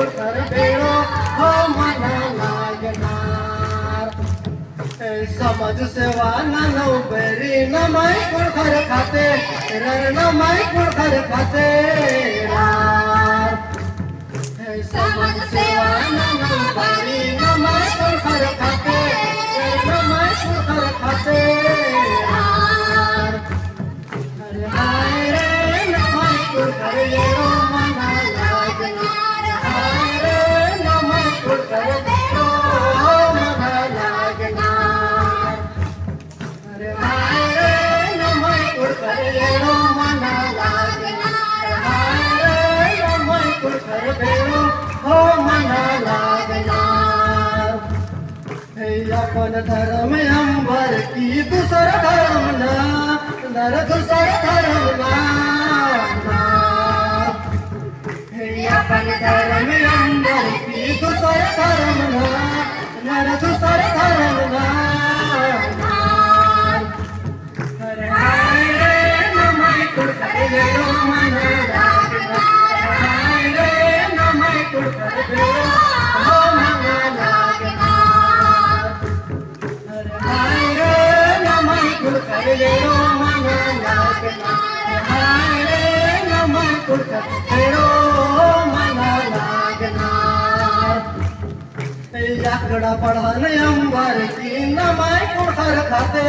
कुठर बेडो हो मना लागणार समाजसेवा नानव बेरी न माय कुठर खाते रर न माय कुठर खाते समाजसेवा नानव बेरी न माय कुठर खाते रर न माय कुठर खाते हाय रे न माय कुठर येरो मना लागणार हाय रे न माय कुठर बेडो हो मना लागणार हाय रे न माय कुठर येरो मना लागणार हाय रे न माय कुठर बेडो हो मना लागणार आपण धर्म अंबर की दुसर धर्म ना नर दुसर धर्म ना आपण धर्म अंबर की दुसर धर्म ना नर दुसर धर्म ना हाय रे न माय कुठर बेडो मना लागणार हाय रे न माय कुठर बेडो हो मना लागणार हाय रे न माय कुठर बेडो मना लागणार हाय रे न माय कुठर बेडो मना लागणार याकडा पढ़ान अंबर की न माय कुठर खाते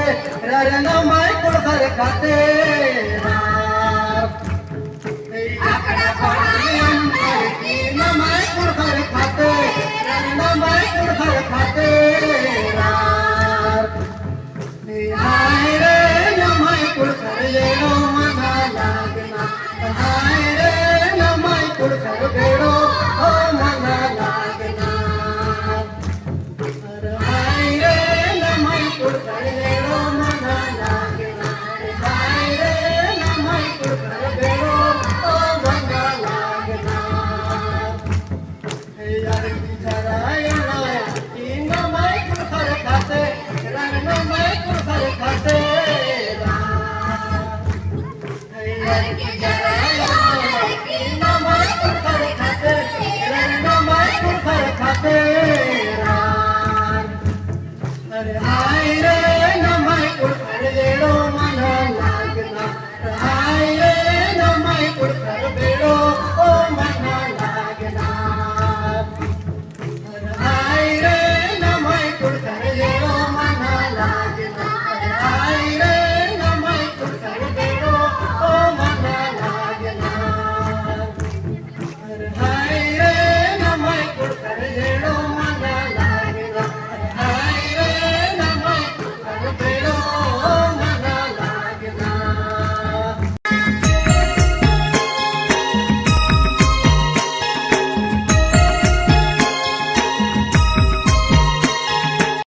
रर न माय कुठर खाते याकडा पढ़ान अंबर की न माय कुठर खाते रर न माय कुठर खाते हाय रे न माय कुठर येरो मना लागणार हाय रे न माय कुठर बेडो हो मना लागणार हाय रे न माय कुठर येरो मना लागणार हाय रे न माय कुठर बेडो हो मना लागणार यार बिचारायला की न माय कुठर खाते रर न माय कुठर खाते यार